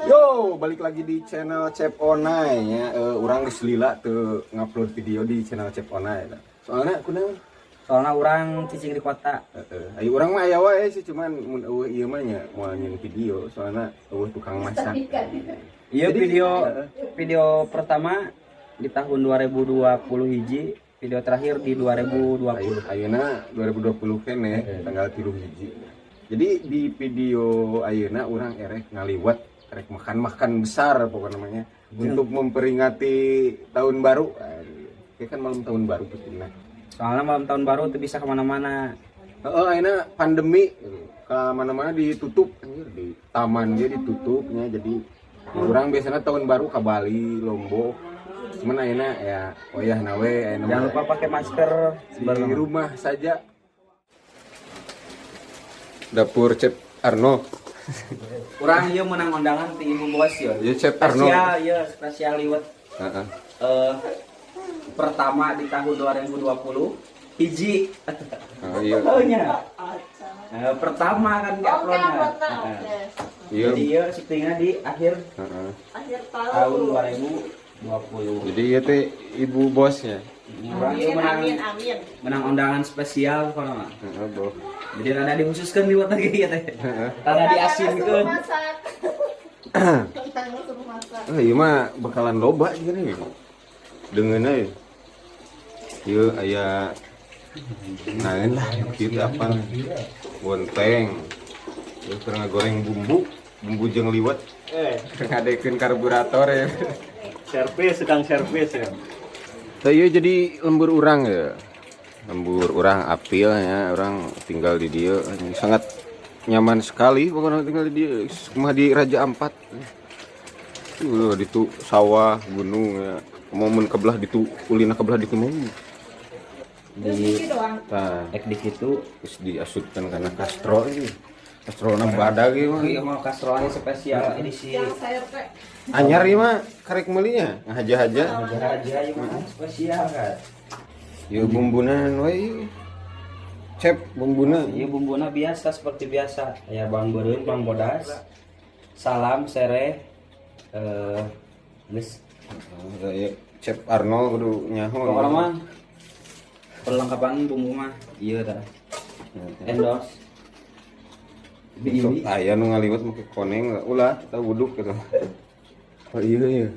Yo, balik lagi di channel Cep Onai ya. Orang geus lila teu ngupload video di channel Cep Onai. Soalnya kunaon? Soalnya orang cicing di kota. Ayo urang mah aya wae sih, cuman mun eueuh ieu mah nya moal nyeun video soalnya eueuh tukang masak. Iya, video pertama di tahun 2020 hiji, video terakhir di 2020. Ayeuna 2020 kene tanggal 3 hiji. Jadi di video ayeuna urang erek ngaliwat erek makan besar pokoknya namanya untuk memperingati tahun baru. Kayak kan malam tahun baru betina. Soalnya malam tahun baru tuh bisa kemana-mana. Ayeuna pandemi ke mana-mana ditutup anjir, di taman dia ditutupnya. Jadi urang biasanya tahun baru ke Bali, Lombok. Cuman ayeuna ya oyah nawe ayeuna Jangan lupa pakai masker di rumah saja. Dapur Cep Arno. Urang ieu menang undangan ti Ibu Bos ya. Ya Cep Arno. Spesial liwet. Pertama di tahun 2020 hiji. Oh iya. Pertama kan di uploadnya. Iya. Jadi ya syutingnya di akhir tahun 2020. Jadi ya teh Ibu Bosnya. Menang undangan spesial kono mah. Boh. Jadi rada dikhususkan liwat lagi ya teh. Rada diasinkeun. Iya mah bakalan loba gini. Dengan aja. Ieu aya naon lah kieu apa? Bonteng. Ieu keur ngagoreng bumbu jeung liwet. Ngadekeun karburator ya. Sedang servis ya. Saya jadi lembur urang ya. Lembur urang apil ya, orang tinggal di dia sangat nyaman sekali pokoknya tinggal di dia. Cuma di Raja Ampat. Di tu sawah, gunung ya. Momen kebelah di tu ulina kebelah di tu momen. Di Di situ terus diasupkan karena kastro ini. Kastrona badag ieu mah. iya mau kastronya spesial edisi Anyar ieu mah karek meulina ngahaja-haja. aja ieu mah spesial kan. Ieu bumbuna we. Cep bumbuna. Iya bumbuna biasa seperti biasa. Ya bawang beureum, bawang bodas. Salam, sereh. Geus Cep Arnold kudu nyaho. pokokna mah perlengkapan bumbu mah ieu tah. Endorse. Sok aya nu ngaliwat make koneng ulah kita wuduk gitu. Oh iya iya.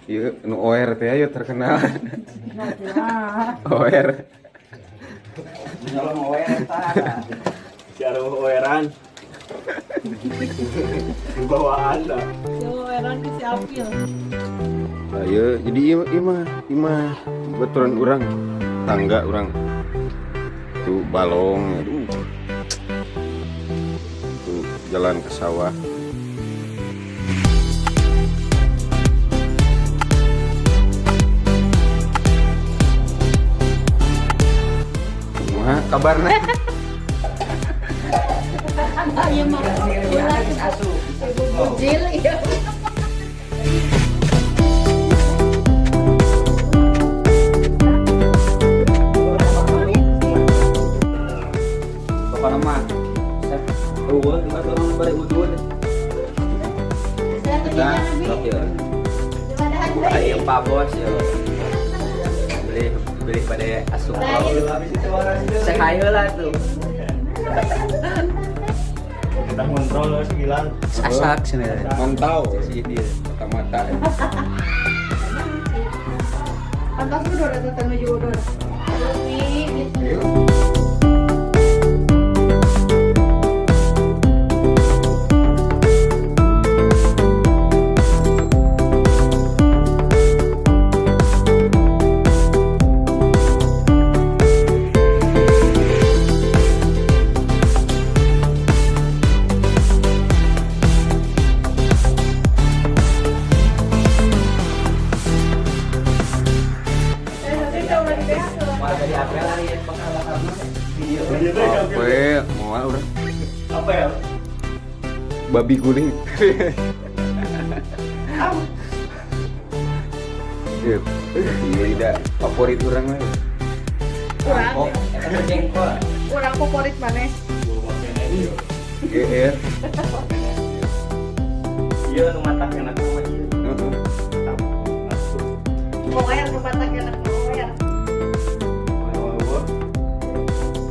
Iya nu OR teh aya terkenal. OR. Nyolong oe tah. Cara oeran. Bawaan dah. Oeran ke si Apil. Ayo jadi imah baturan urang tangga urang. Tuh balong aduh. Tuh jalan ke sawah. Kumaha kabarna? Iya mah. Bujil iya. Pokokna mah eueuh di batu orang bare udud. Kita sok ya. Ayo Pak Bos ya. Beli pada asup. Saya heula tuh. Kita kontrol segilan. Asak sebenarnya. Mantau Si dia. mata-mata. Antas udah datang menuju udah. Ini gitu. Dari apel hari ya bakal video. Apa moal urang Apa ya? babi guling. Iya, tidak favorit orang lah. Kurang. Jengkol. Kurang favorit mana? GR. Iya nu matak enak mah ieu. Heeh. Pokoknya ke patak enak pokoknya. Wah.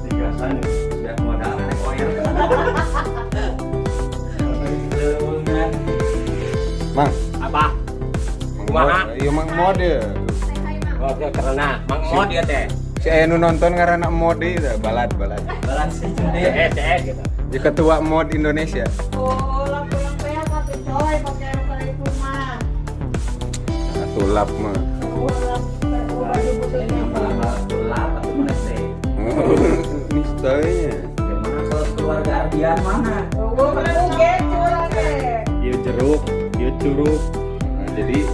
Tigasan sudah modal naik koyer. Leungan. Mang, Apa? kumaha? Ieu mang mode. Oke, karena Mang Mod ya teh. Si anu nonton ngaranna mode teh, balad. Balas sih Teh gitu. Dia ketua mod Indonesia. Oh, lampu-lampu ya satu coy pakai pada itu mah. Tulap mah. Oh, lampu Lap atau mana teh? Niscaya. Gimana kalau keluarga Ardian mana? Oh, bukan curang deh. Ieu jeruk, ieu curug. Nah, jadi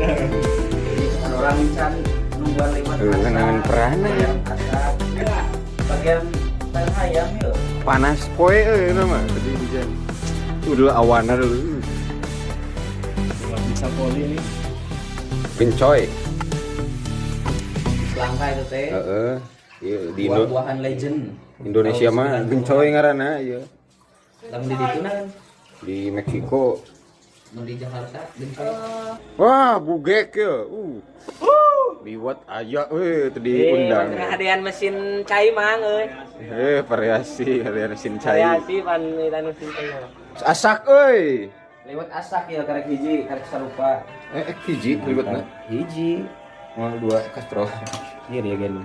Jadi kan orang can nungguan lewat kenangan perana ya. Asap. Bagian tengah ayam yuk. Panas poe euy mah tadi hujan. Udah awana dulu. Cuma bisa poli nih. Gencoy. Langka itu teh. Heeh. Ieu di Buah-buahan legend. Indonesia mah gencoy ngaranna ieu. Lamun di ditu nah. Di Meksiko. Mun di Jakarta genceng. Wah, bugek ya. Liwat aja tadi undang. Hadian mesin cai mang euy. Variasi mesin cai. Variasi pan eta mesin cai. Asak euy. Lewat asak ya karek hiji, karek sarupa. Hiji liwatna. Hiji. Moal 2 kastrol. Iya dia gen.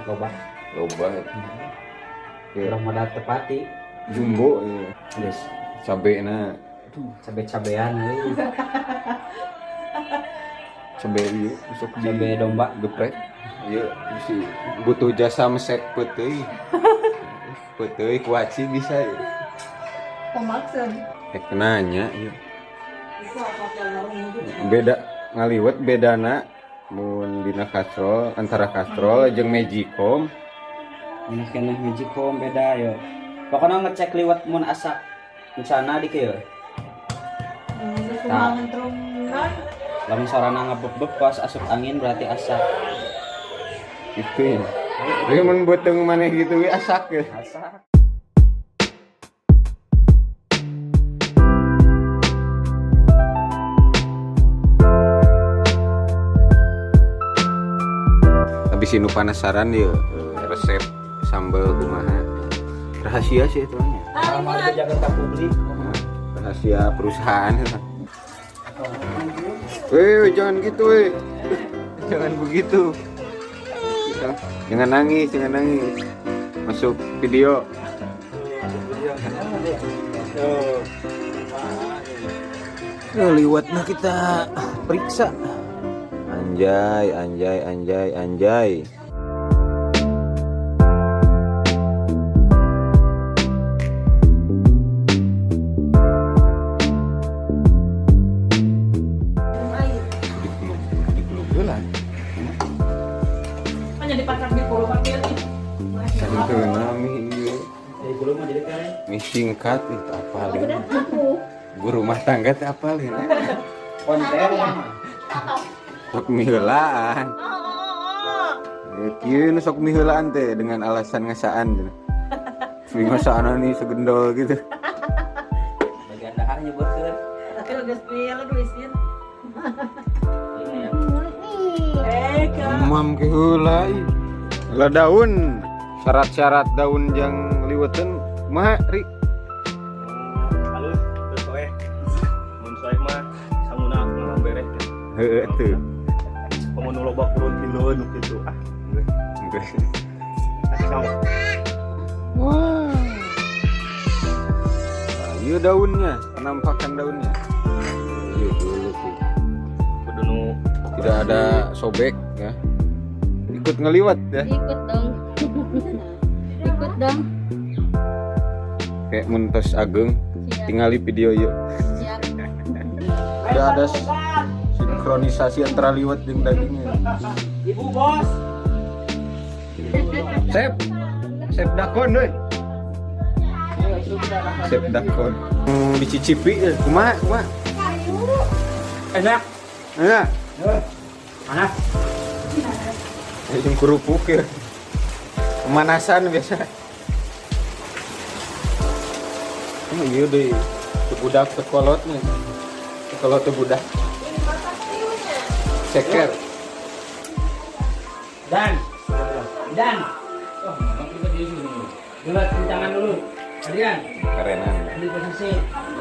Loba. Loba. Ya, Urang modal tepati. jumbo ya. Yes. Cabena. Cabe-cabean euy. Cabe ieu sok di Cabe domba. geprek. Ieu si butuh jasa mesek peuteui. Peuteui kuaci bisa ya. Pemaksud. Nanya ieu. Itu apa Beda ngaliwat bedana mun dina kastrol antara kastrol jeung magicom. Ini kena magicom beda yo. Pokoknya ngecek liwat mun asak. Misalna di kieu. Sumbangan trumnan. Lamun sorana ngebeb-beb pas asup angin berarti asak. Itu ya. Tapi mun beuteung maneh gitu we asak ya. Asak. Habis nu penasaran ya resep sambal kumaha. Rahasia sih itu nya. Amal dijaga ka publik. Rahasia perusahaan ya. Jangan gitu jangan begitu. Jangan nangis. Masuk video. Liwatna kita periksa. Anjay. Dipeluk heula. Hanya dipakar di pulau pakai nih. Santeuna mi ieu. Dari kulo mah jadi kan. Mi singkat itu apalin. Udah aku. Bu rumah tangga teh apalin. Konten. Sok mi heulaan. Kieu nu sok mi heulaan teh dengan alasan ngasaan gitu. Mi ngasaan nih segendol gitu. Bagian dahar nyebutkeun. Tapi lo geus pieu lo tulisin. Ini ya. Kak. Mam ke heula ih. Lah daun. Syarat-syarat daun yang liweteun kumaha Ri? Halus, terus soe. Mun soe mah sanguna mah beres. Heeh teu. Pamun loba kurun pileun kitu. Asam. Wah. Nah, ieu daunnya, penampakan daunnya. Ieu dulu sih. Kudu nu Tidak ada sobek ya. Ikut ngeliwat ya. Ikut dong. Kayak muntos ageng. Tingali video yuk. Siap. Udah ada sinkronisasi antara liwat dan dagingnya. Ibu bos. Sep dakon euy. Sep dakon. Dicicipi ya. Kumaha? Enak. Enak. Mana? Jeung kerupuk ya. Pemanasan biasa. Oh iya deh, budak sekolotnya, sekolot budak. Ceker. Dan dulu tangan dulu. Adrian, Kerenan. ambil posisi.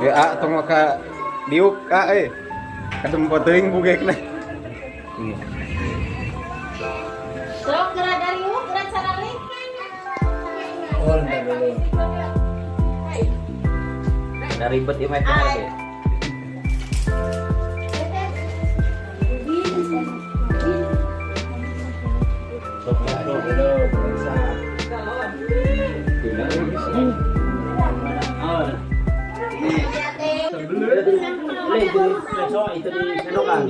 Ya, tong maka diuk kadem poteuing bugekna. Sok gerak dari yuk, gerak sarali. Oh, bentar dulu. Udah ribet ya Mike kemarin. Sok dulu, bisa. Oh. Itu di sendokan.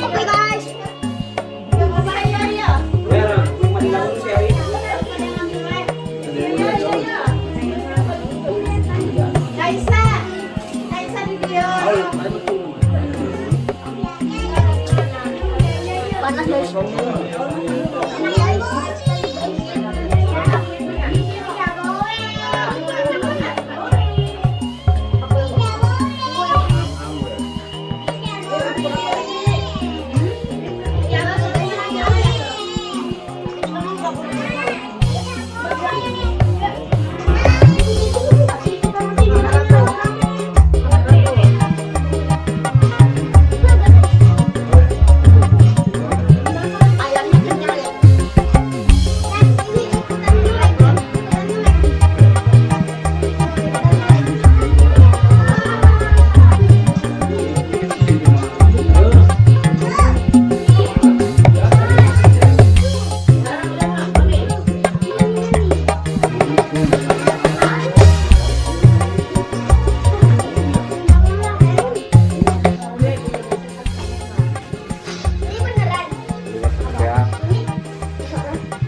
Oke guys. Yang bahaya ya. Kaisa di dia. Panas guys.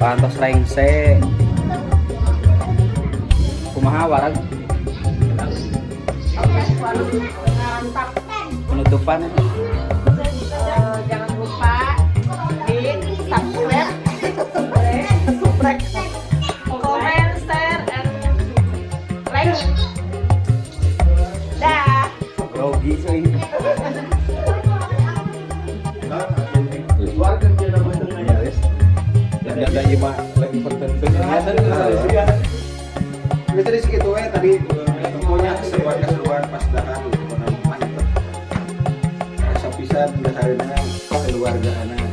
Pantos rengse. Kumaha warag? Penutupan. Jangan lupa di subscribe, comment, share, and like. Dah. Grogi cuy. Ada ima lagi penting. Ini tadi segitu tadi pokoknya keseruan pas dahan gitu mantep. Rasa pisan dahareuna keluarga anak.